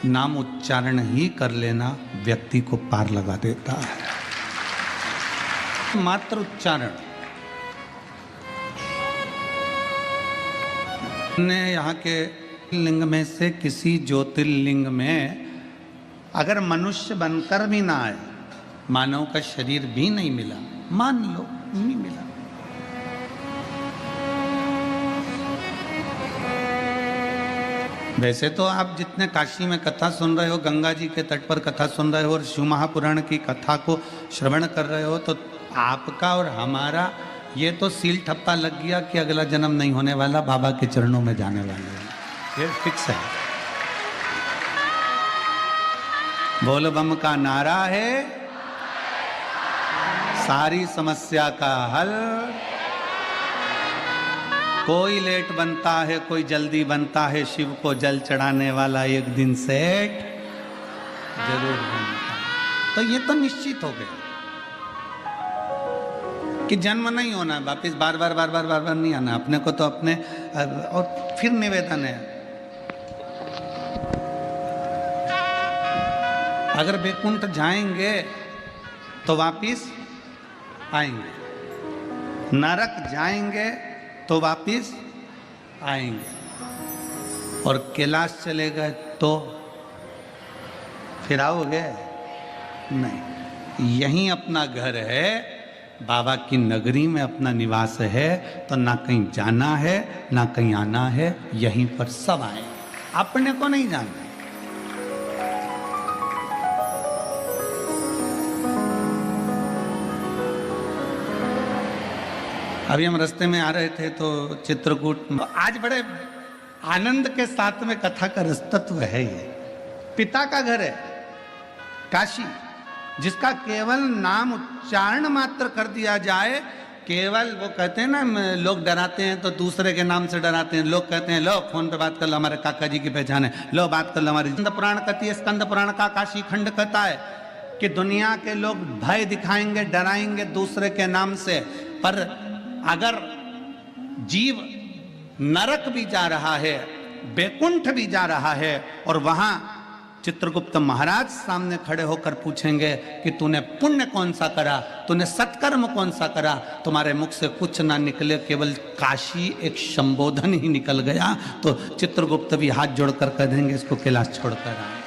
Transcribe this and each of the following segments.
नाम उच्चारण ही कर लेना व्यक्ति को पार लगा देता है। मात्र उच्चारण ने यहाँ के लिंग में से किसी ज्योतिर्लिंग में अगर मनुष्य बनकर भी ना आए, मानव का शरीर भी नहीं मिला, मान लो नहीं मिला, वैसे तो आप जितने काशी में कथा सुन रहे हो, गंगा जी के तट पर कथा सुन रहे हो और शिव महापुराण की कथा को श्रवण कर रहे हो, तो आपका और हमारा ये तो सील ठप्पा लग गया कि अगला जन्म नहीं होने वाला, बाबा के चरणों में जाने वाले हैं, ये फिक्स है। बोल बम का नारा है, सारी समस्या का हल। कोई लेट बनता है, कोई जल्दी बनता है, शिव को जल चढ़ाने वाला एक दिन सेठ जरूर बनता है। तो ये तो निश्चित हो गया कि जन्म नहीं होना, वापिस बार बार बार बार बार बार नहीं आना अपने को, तो अपने और फिर निवेदन है, अगर वैकुंठ जाएंगे तो वापिस आएंगे, नरक जाएंगे तो वापिस आएंगे, और कैलाश चले गए तो फिर आओगे नहीं। यहीं अपना घर है, बाबा की नगरी में अपना निवास है, तो ना कहीं जाना है ना कहीं आना है, यहीं पर सब आए, अपने को नहीं जाना। अभी हम रास्ते में आ रहे थे तो चित्रकूट, आज बड़े आनंद के साथ में कथा का रसतत्व है। ये पिता का घर है काशी, जिसका केवल नाम उच्चारण मात्र कर दिया जाए, केवल वो कहते हैं ना, लोग डराते हैं तो दूसरे के नाम से डराते हैं। लोग कहते हैं लो फोन पे बात कर लो, हमारे काका जी की पहचान है, लो बात कर लो हमारी। स्कंद पुराण कहती है, स्कंद पुराण का काशी खंड कहता है कि दुनिया के लोग भय दिखाएंगे, डराएंगे दूसरे के नाम से, पर अगर जीव नरक भी जा रहा है, वैकुंठ भी जा रहा है, और वहां चित्रगुप्त महाराज सामने खड़े होकर पूछेंगे कि तूने पुण्य कौन सा करा, तूने सत्कर्म कौन सा करा, तुम्हारे मुख से कुछ ना निकले, केवल काशी एक संबोधन ही निकल गया, तो चित्रगुप्त भी हाथ जोड़कर कह देंगे इसको कैलाश छोड़कर आए।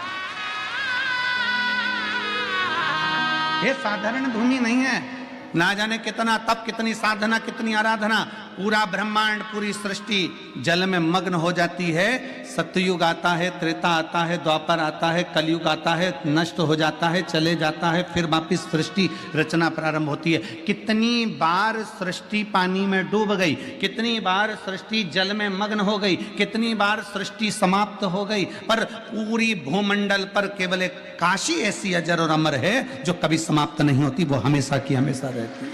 ये साधारण भूमि नहीं है, ना जाने कितना तप, कितनी साधना, कितनी आराधना, पूरा ब्रह्मांड, पूरी सृष्टि जल में मग्न हो जाती है। सतयुग आता है, त्रेता आता है, द्वापर आता है, कलयुग आता है, नष्ट हो जाता है, चले जाता है, फिर वापिस सृष्टि रचना प्रारंभ होती है। कितनी बार सृष्टि पानी में डूब गई, कितनी बार सृष्टि जल में मग्न हो गई, कितनी बार सृष्टि समाप्त हो गई, पर पूरी भूमंडल पर केवल एक काशी ऐसी अजर और अमर है जो कभी समाप्त नहीं होती, वो हमेशा की हमेशा रहती है,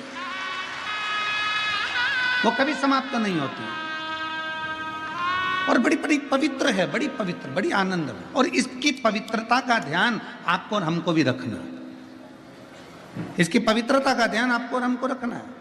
वो कभी समाप्त नहीं होती, और बड़ी बड़ी पवित्र है, बड़ी पवित्र, बड़ी आनंद है। और इसकी पवित्रता का ध्यान आपको और हमको भी रखना है, इसकी पवित्रता का ध्यान आपको और हमको रखना है।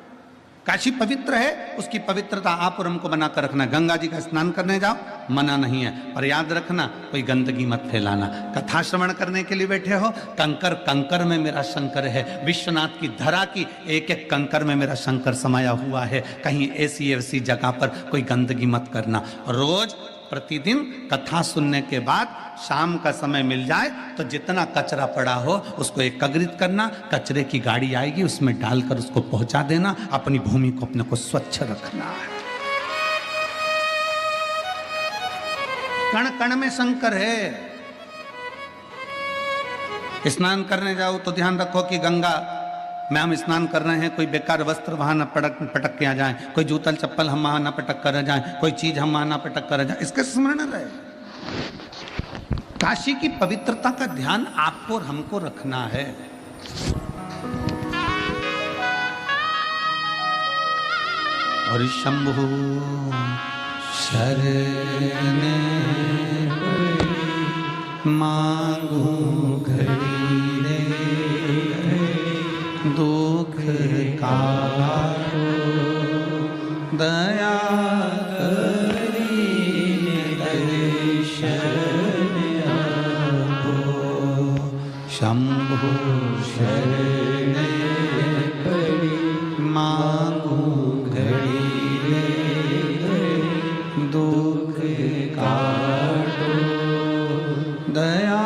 काशी पवित्र है, उसकी पवित्रता आप और हमको बनाकर रखना। गंगा जी का स्नान करने जाओ, मना नहीं है, पर याद रखना कोई गंदगी मत फैलाना। कथा श्रवण करने के लिए बैठे हो, कंकर कंकर में मेरा शंकर है, विश्वनाथ की धरा की एक एक कंकर में मेरा शंकर समाया हुआ है, कहीं ऐसी ऐसी जगह पर कोई गंदगी मत करना। रोज प्रतिदिन कथा सुनने के बाद शाम का समय मिल जाए तो जितना कचरा पड़ा हो उसको एकत्रित करना, कचरे की गाड़ी आएगी उसमें डालकर उसको पहुंचा देना, अपनी भूमि को अपने को स्वच्छ रखना है। कण कण में शंकर है। स्नान करने जाओ तो ध्यान रखो कि गंगा में हम स्नान कर रहे हैं, कोई बेकार वस्त्र वहां न पटक के आ जाए, कोई जूतल चप्पल हम वहां न पटक कर जाए, कोई चीज हम वहां न पटक कर जाए, इसका स्मरण रहे। काशी की पवित्रता का ध्यान आपको और हमको रखना है। और शंभु शरण मांगू घड़ी रे, दुख कारो दया करी दर्शन शंभो शरण पड़ी मांगू घड़ी रे घड़ी, दुख काटो दया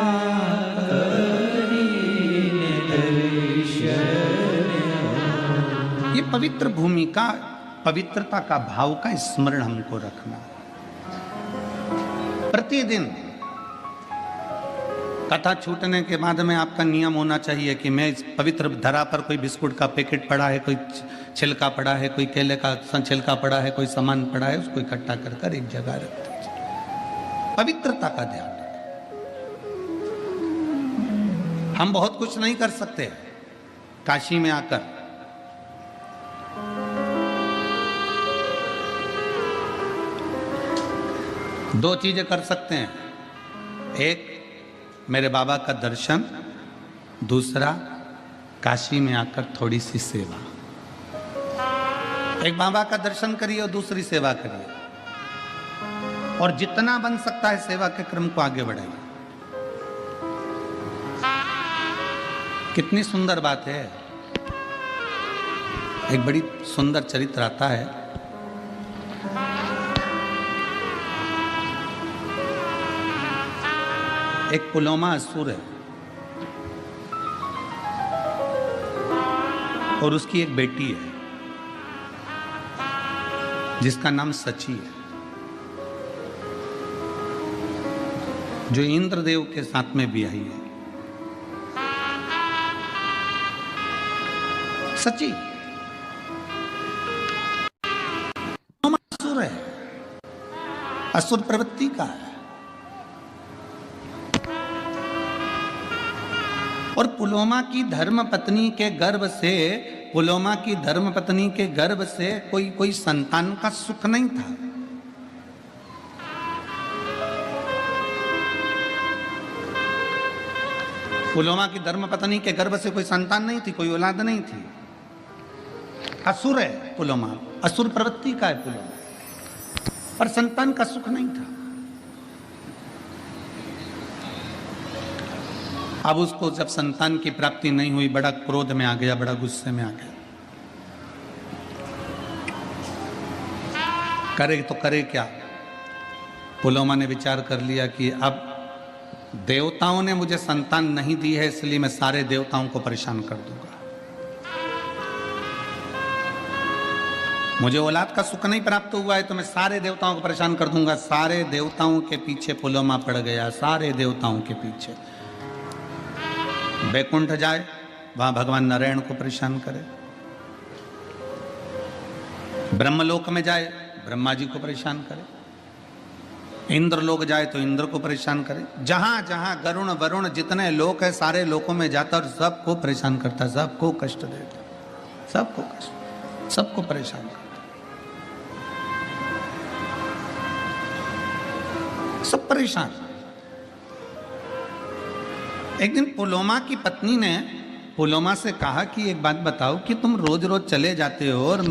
करीने दर्शन। ये पवित्र भूमि का, पवित्रता का भाव का स्मरण हमको रखना। प्रतिदिन कथा छूटने के बाद में आपका नियम होना चाहिए कि मैं इस पवित्र धरा पर, कोई बिस्कुट का पैकेट पड़ा है, कोई छिलका पड़ा है, कोई केले का छिलका पड़ा है, कोई सामान पड़ा है, उसको इकट्ठा कर कर एक जगह रख दीजिए। पवित्रता का ध्यान रखें। हम बहुत कुछ नहीं कर सकते काशी में आकर, दो चीजें कर सकते हैं। एक, मेरे बाबा का दर्शन, दूसरा काशी में आकर थोड़ी सी सेवा। एक, बाबा का दर्शन करिए और दूसरी सेवा करिए, और जितना बन सकता है सेवा के क्रम को आगे बढ़ाइए। कितनी सुंदर बात है। एक बड़ी सुंदर चरित्र आता है। एक पुलोमा असुर है और उसकी एक बेटी है जिसका नाम सची है, जो इंद्रदेव के साथ में ब्याही है। सची असुर है, असुर प्रवृत्ति का है। और पुलोमा की धर्म पत्नी के गर्भ से, पुलोमा की धर्म पत्नी के गर्भ से कोई संतान का सुख नहीं था। पुलोमा की धर्म पत्नी के गर्भ से कोई संतान नहीं थी, कोई औलाद नहीं थी। असुर है पुलोमा, असुर प्रवृत्ति का है पुलोमा, पर संतान का सुख नहीं था। अब उसको जब संतान की प्राप्ति नहीं हुई, बड़ा क्रोध में आ गया, बड़ा गुस्से में आ गया। करे तो करे क्या? पुलोमा ने विचार कर लिया कि अब देवताओं ने मुझे संतान नहीं दी है, इसलिए मैं सारे देवताओं को परेशान कर दूंगा। मुझे औलाद का सुख नहीं प्राप्त हुआ है तो मैं सारे देवताओं को परेशान कर दूंगा। सारे देवताओं के पीछे पुलोमा पड़ गया, सारे देवताओं के पीछे। बैकुंठ जाए, वहां भगवान नारायण को परेशान करे। ब्रह्मलोक में जाए, ब्रह्मा जी को परेशान करे। इंद्र लोक जाए तो इंद्र को परेशान करे। जहां जहां गरुण वरुण जितने लोक है, सारे लोकों में जाता और सबको परेशान करता, सबको कष्ट देता, सबको कष्ट, सबको परेशान करता, सब परेशान। एक दिन पुलोमा की पत्नी ने पुलोमा से कहा कि एक बात बताओ कि तुम रोज रोज चले जाते हो और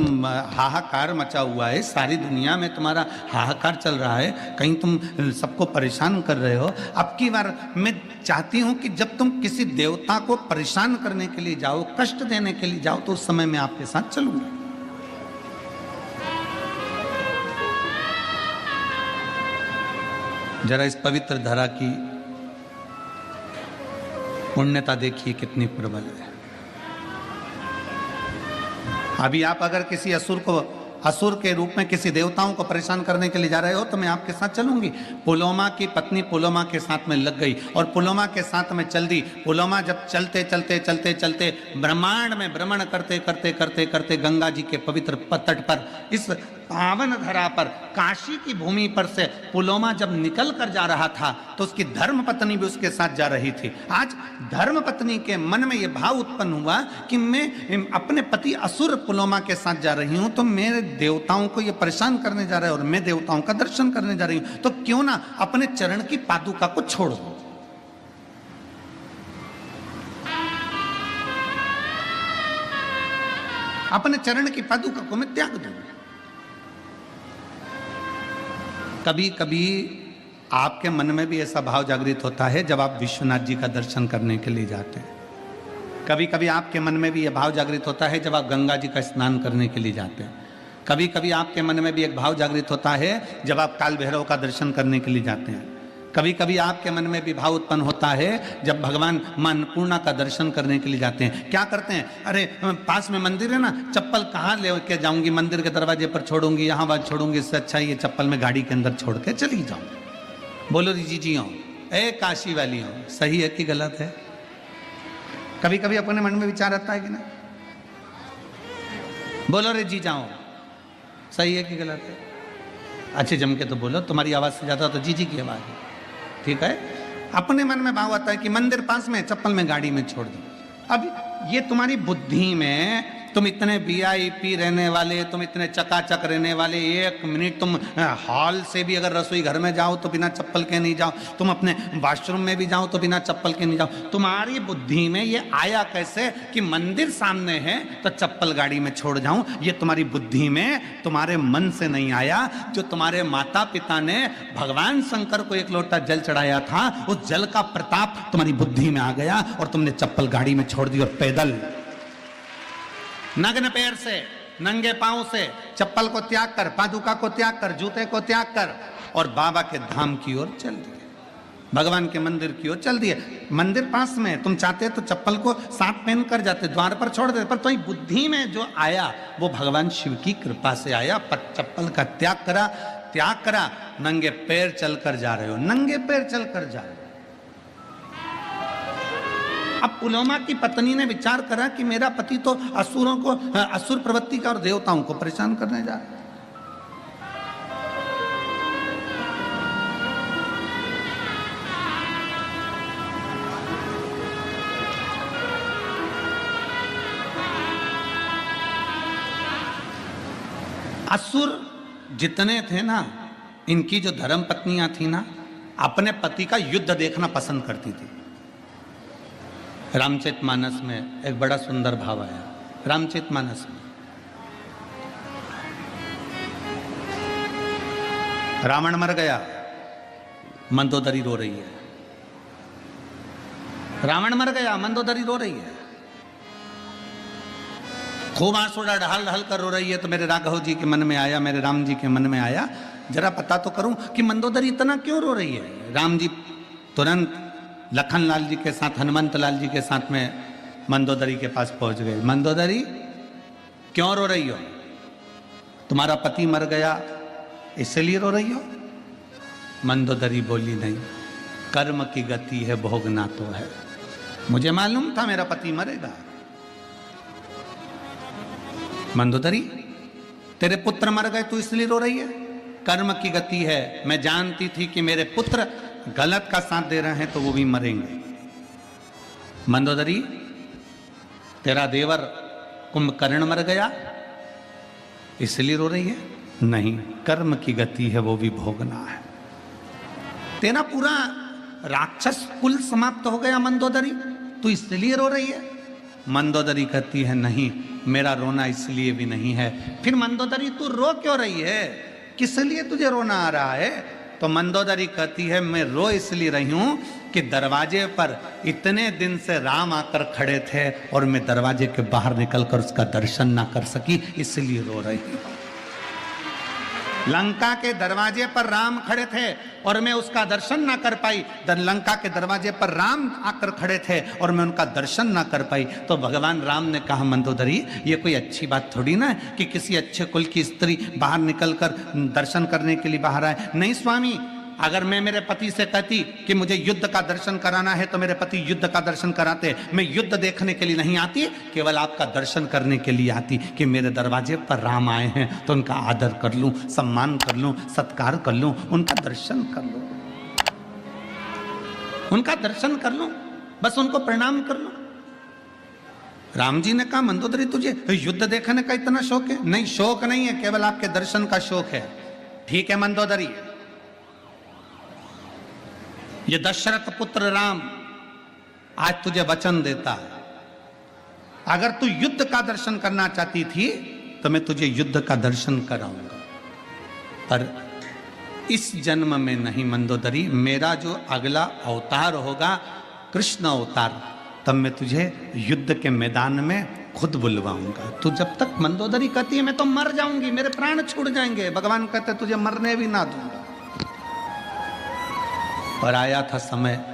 हाहाकार मचा हुआ है, सारी दुनिया में तुम्हारा हाहाकार चल रहा है, कहीं तुम सबको परेशान कर रहे हो। अब की बार मैं चाहती हूं कि जब तुम किसी देवता को परेशान करने के लिए जाओ, कष्ट देने के लिए जाओ, तो उस समय मैं आपके साथ चलूंगा। जरा इस पवित्र धरा की पुण्यता देखिए कितनी प्रबल है। अभी आप अगर किसी असुर के रूप में किसी देवताओं को परेशान करने के लिए जा रहे हो तो मैं आपके साथ चलूंगी। पुलोमा की पत्नी पुलोमा के साथ में लग गई और पुलोमा के साथ में चल दी। पुलोमा जब चलते चलते चलते चलते ब्रह्मांड में भ्रमण करते करते करते करते गंगा जी के पवित्र तट पर, इस पावन धरा पर, काशी की भूमि पर से पुलोमा जब निकल कर जा रहा था तो उसकी धर्म पत्नी भी उसके साथ जा रही थी। आज धर्म पत्नी के मन में यह भाव उत्पन्न हुआ कि मैं अपने पति असुर पुलोमा के साथ जा रही हूं, तो मेरे देवताओं को ये परेशान करने जा रहे हैं और मैं देवताओं का दर्शन करने जा रही हूं, तो क्यों ना अपने चरण की पादुका को छोड़ दो। अपने चरण की पादुका को मैं त्याग दूं। कभी कभी आपके मन में भी ऐसा भाव जागृत होता है जब आप विश्वनाथ जी का दर्शन करने के लिए जाते हैं। कभी कभी आपके मन में भी यह भाव जागृत होता है जब आप गंगा जी का स्नान करने के लिए जाते हैं। कभी कभी आपके मन में भी एक भाव जागृत होता है जब आप काल भैरव का दर्शन करने के लिए जाते हैं। कभी कभी आपके मन में भी भाव उत्पन्न होता है जब भगवान मां अन्नपूर्णा का दर्शन करने के लिए जाते हैं। क्या करते हैं, अरे पास में मंदिर है ना, चप्पल कहाँ ले के जाऊंगी, मंदिर के दरवाजे पर छोड़ूंगी, यहाँ बात छोड़ूंगी, इससे अच्छा ये चप्पल में गाड़ी के अंदर छोड़ के चली जाऊं। बोलो जी हो, ए काशी वाली हो, सही है कि गलत है? कभी कभी अपने मन में विचार आता है कि ना? बोलो रे जी जाओ, सही है कि गलत है? अच्छे जम के तो बोलो, तुम्हारी आवाज से ज्यादा तो जी की आवाज है। ठीक है, अपने मन में भाव आता है कि मंदिर पास में, चप्पल में गाड़ी में छोड़ दो। अब ये तुम्हारी बुद्धि में, तुम इतने वीआईपी रहने वाले, तुम इतने चकाचक रहने वाले, एक मिनट तुम हॉल से भी अगर रसोई घर में जाओ तो बिना चप्पल के नहीं जाओ, तुम अपने वॉशरूम में भी जाओ तो बिना चप्पल के नहीं जाओ। तुम्हारी बुद्धि में ये आया कैसे कि मंदिर सामने है तो चप्पल गाड़ी में छोड़ जाऊं? ये तुम्हारी बुद्धि में, तुम्हारे मन से नहीं आया। जो तुम्हारे माता पिता ने भगवान शंकर को एक लोटा जल चढ़ाया था, उस जल का प्रताप तुम्हारी बुद्धि में आ गया और तुमने चप्पल गाड़ी में छोड़ दी और पैदल नग्न पैर से, नंगे पांव से, चप्पल को त्याग कर, पादुका को त्याग कर, जूते को त्याग कर और बाबा के धाम की ओर चल दिए, भगवान के मंदिर की ओर चल दिए। मंदिर पास में, तुम चाहते तो चप्पल को साथ पहन कर जाते, द्वार पर छोड़ देते, पर तुम्हारी बुद्धि में जो आया वो भगवान शिव की कृपा से आया। पर चप्पल का त्याग करा, नंगे पैर चलकर जा रहे हो, नंगे पैर चलकर जा रहे हो। अब पुलोमा की पत्नी ने विचार करा कि मेरा पति तो असुरों को, असुर प्रवृत्ति का और देवताओं को परेशान करने जा रहा है। असुर जितने थे ना, इनकी जो धर्म पत्नियां थी ना, अपने पति का युद्ध देखना पसंद करती थी। रामचरितमानस में एक बड़ा सुंदर भाव आया। रामचरितमानस में रावण मर गया, मंदोदरी रो रही है। रावण मर गया, मंदोदरी रो रही है, खूब आंसू ढाल ढाल कर रो रही है। तो मेरे राघव जी के मन में आया, मेरे राम जी के मन में आया, जरा पता तो करूं कि मंदोदरी इतना क्यों रो रही है। राम जी तुरंत लखन लाल जी के साथ, हनुमंत लाल जी के साथ में मंदोदरी के पास पहुंच गए। मंदोदरी क्यों रो रही हो? तुम्हारा पति मर गया इसलिए रो रही हो? मंदोदरी बोली नहीं, कर्म की गति है, भोगना तो है। मुझे मालूम था मेरा पति मरेगा। मंदोदरी, तेरे पुत्र मर गए तू इसलिए रो रही है? कर्म की गति है, मैं जानती थी कि मेरे पुत्र गलत का साथ दे रहे हैं तो वो भी मरेंगे। मंदोदरी, तेरा देवर कुंभकर्ण मर गया इसलिए रो रही है? नहीं, कर्म की गति है, वो भी भोगना है। तेरा पूरा राक्षस कुल समाप्त हो गया मंदोदरी, तू इसलिए रो रही है? मंदोदरी कहती है नहीं, मेरा रोना इसलिए भी नहीं है। फिर मंदोदरी तू रो क्यों रही है? किस लिए तुझे रोना आ रहा है? तो मंदोदरी कहती है मैं रो इसलिए रही हूं कि दरवाजे पर इतने दिन से राम आकर खड़े थे और मैं दरवाजे के बाहर निकलकर उसका दर्शन ना कर सकी, इसलिए रो रही हूं। लंका के दरवाजे पर राम खड़े थे और मैं उसका दर्शन ना कर पाई। लंका के दरवाजे पर राम आकर खड़े थे और मैं उनका दर्शन ना कर पाई। तो भगवान राम ने कहा मंदोदरी, ये कोई अच्छी बात थोड़ी ना है कि किसी अच्छे कुल की स्त्री बाहर निकलकर दर्शन करने के लिए बाहर आए। नहीं स्वामी, अगर मैं मेरे पति से कहती कि मुझे युद्ध का दर्शन कराना है तो मेरे पति युद्ध का दर्शन कराते। मैं युद्ध देखने के लिए नहीं आती, केवल आपका दर्शन करने के लिए आती कि मेरे दरवाजे पर राम आए हैं तो उनका आदर कर लूं, सम्मान कर लूं, सत्कार कर लूं, उनका दर्शन कर लूं, उनका दर्शन कर लूं, बस उनको प्रणाम कर लूं। राम जी ने कहा मंदोदरी तुझे युद्ध देखने का इतना शौक है? नहीं, शौक नहीं है, केवल आपके दर्शन का शौक है। ठीक है मंदोदरी, ये दशरथ पुत्र राम आज तुझे वचन देता है, अगर तू युद्ध का दर्शन करना चाहती थी तो मैं तुझे युद्ध का दर्शन कराऊंगा, पर इस जन्म में नहीं मंदोदरी, मेरा जो अगला अवतार होगा कृष्ण अवतार, तब मैं तुझे युद्ध के मैदान में खुद बुलवाऊंगा। तू जब तक मंदोदरी कहती है मैं तो मर जाऊंगी, मेरे प्राण छूट जाएंगे, भगवान कहते तुझे मरने भी ना दूंगा। और आया था समय,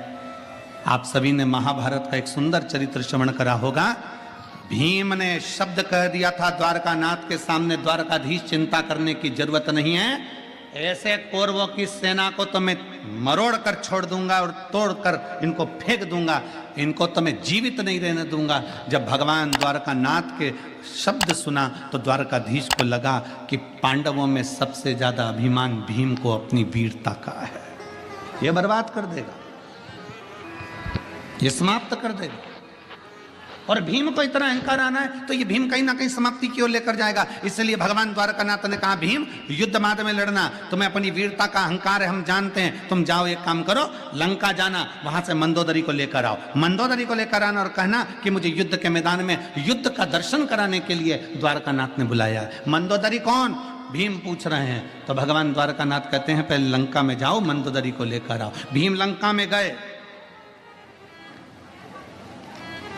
आप सभी ने महाभारत का एक सुंदर चरित्र श्रवण करा होगा। भीम ने शब्द कह दिया था द्वारकानाथ के सामने, द्वारकाधीश चिंता करने की जरूरत नहीं है, ऐसे कौरवों की सेना को तो मैं मरोड़ कर छोड़ दूंगा और तोड़कर इनको फेंक दूंगा, इनको तो मैं जीवित नहीं रहने दूंगा। जब भगवान द्वारकानाथ के शब्द सुना तो द्वारकाधीश को लगा कि पांडवों में सबसे ज्यादा अभिमान भीम को अपनी वीरता का है, ये बर्बाद कर देगा, ये समाप्त कर देगा। और भीम को इतना अहंकार आना है तो ये भीम कहीं ना कहीं समाप्ति की ओर लेकर जाएगा। इसलिए भगवान द्वारकानाथ ने कहा भीम युद्ध मार्ग में लड़ना, तुम्हें अपनी वीरता का अहंकार है, हम जानते हैं, तुम जाओ एक काम करो, लंका जाना, वहां से मंदोदरी को लेकर आओ, मंदोदरी को लेकर आना और कहना कि मुझे युद्ध के मैदान में युद्ध का दर्शन कराने के लिए द्वारकानाथ ने बुलाया। मंदोदरी कौन? भीम पूछ रहे हैं। तो भगवान द्वारकानाथ कहते हैं पहले लंका में जाओ, मंदोदरी को लेकर आओ। भीम लंका में गए,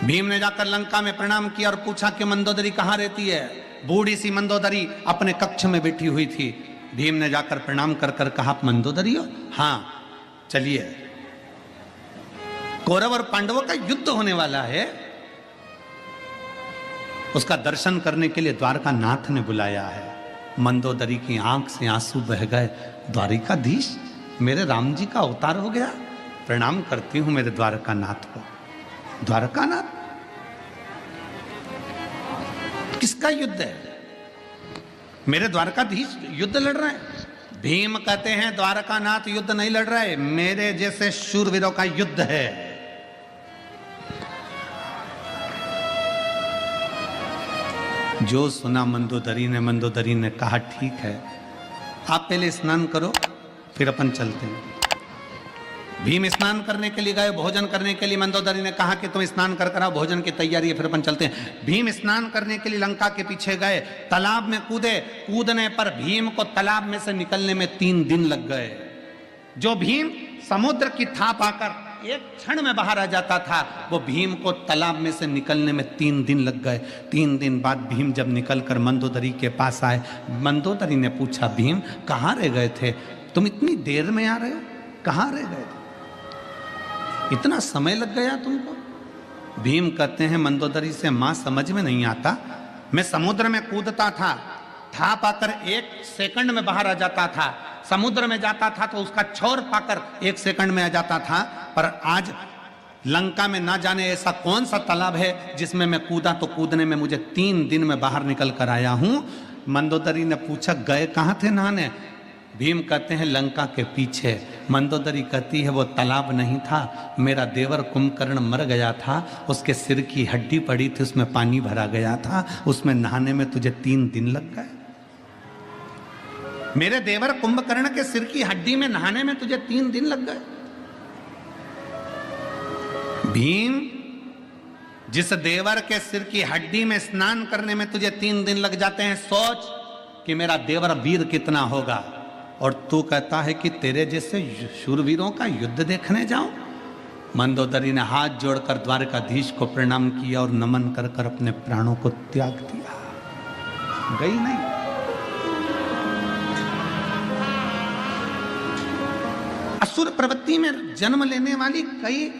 भीम ने जाकर लंका में प्रणाम किया और पूछा कि मंदोदरी कहाँ रहती है। बूढ़ी सी मंदोदरी अपने कक्ष में बैठी हुई थी। भीम ने जाकर प्रणाम कर कर कहा मंदोदरी हो? हाँ, चलिए, कौरव और पांडवों का युद्ध होने वाला है, उसका दर्शन करने के लिए द्वारकानाथ ने बुलाया है। मंदोदरी की आंख से आंसू बह गए। द्वारिकाधीश, मेरे राम जी का अवतार हो गया, प्रणाम करती हूं मेरे द्वारकानाथ को। द्वारकानाथ किसका युद्ध है? मेरे द्वारकाधीश युद्ध लड़ रहे हैं। भीम कहते हैं द्वारकानाथ युद्ध नहीं लड़ रहे, मेरे जैसे शूरवीरों का युद्ध है। जो सुना मंदोदरी ने कहा ठीक है, आप पहले स्नान करो फिर अपन चलते हैं। भीम स्नान करने के लिए गए, भोजन करने के लिए मंदोदरी ने कहा कि तुम स्नान कर कर आओ, भोजन की तैयारी है, फिर अपन चलते हैं। भीम स्नान करने के लिए लंका के पीछे गए, तालाब में कूदे, कूदने पर भीम को तालाब में से निकलने में 3 दिन लग गए। जो भीम समुद्र की थाप आकर एक क्षण में बाहर आ जाता था, वो भीम को तालाब में से निकलने में 3 दिन लग गए। 3 दिन बाद भीम जब निकलकर मंदोदरी के पास आए, मंदोदरी ने पूछा भीम कहाँ रह गए थे, तुम इतनी देर में आ रहे हो, कहाँ रह गए थे, इतना समय लग गया तुमको? भीम कहते हैं मंदोदरी से मां समझ में नहीं आता, मैं समुद्र में कूदता था, था पाकर 1 सेकंड में बाहर आ जाता था, समुद्र में जाता था तो उसका छोर पाकर 1 सेकंड में आ जाता था, पर आज लंका में ना जाने ऐसा कौन सा तालाब है जिसमें मैं कूदा तो कूदने में मुझे 3 दिन में बाहर निकल कर आया हूं। मंदोदरी ने पूछा गए कहां थे नहाने? भीम कहते हैं लंका के पीछे। मंदोदरी कहती है वो तालाब नहीं था, मेरा देवर कुंभकर्ण मर गया था, उसके सिर की हड्डी पड़ी थी, उसमें पानी भरा गया था, उसमें नहाने में तुझे 3 दिन लग गए। मेरे देवर कुंभकर्ण के सिर की हड्डी में नहाने में तुझे 3 दिन लग गए। भीम, जिस देवर के सिर की हड्डी में स्नान करने में तुझे 3 दिन लग जाते हैं, सोच कि मेरा देवर वीर कितना होगा। और तू कहता है कि तेरे जैसे शूरवीरों का युद्ध देखने जाऊं? मंदोदरी ने हाथ जोड़कर द्वारकाधीश को प्रणाम किया और नमन कर कर अपने प्राणों को त्याग दिया। गई नहीं। असुर प्रवृत्ति में जन्म लेने वाली कई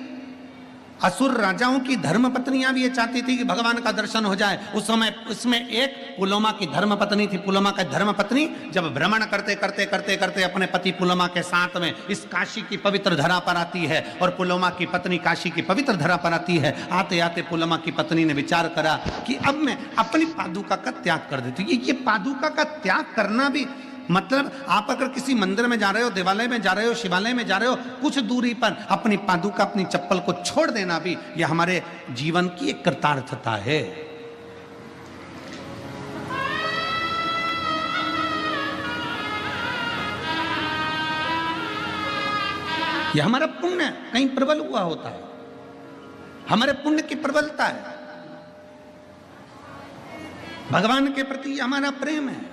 असुर राजाओं की धर्म पत्नियां भी ये चाहती थी कि भगवान का दर्शन हो जाए। उस समय उसमें एक पुलोमा की धर्म पत्नी थी। पुलोमा का धर्म पत्नी जब भ्रमण करते करते करते करते अपने पति पुलोमा के साथ में इस काशी की पवित्र धरा पर आती है और पुलोमा की पत्नी काशी की पवित्र धरा पर आती है। आते आते पुलोमा की पत्नी ने विचार करा कि अब मैं अपनी पादुका का त्याग कर देती हूँ। ये पादुका का त्याग करना भी मतलब आप अगर किसी मंदिर में जा रहे हो, देवालय में जा रहे हो, शिवालय में जा रहे हो, कुछ दूरी पर अपनी पादुका, अपनी चप्पल को छोड़ देना भी यह हमारे जीवन की एक कृतार्थता है। यह हमारा पुण्य कहीं प्रबल हुआ होता है, हमारे पुण्य की प्रबलता है, भगवान के प्रति हमारा प्रेम है।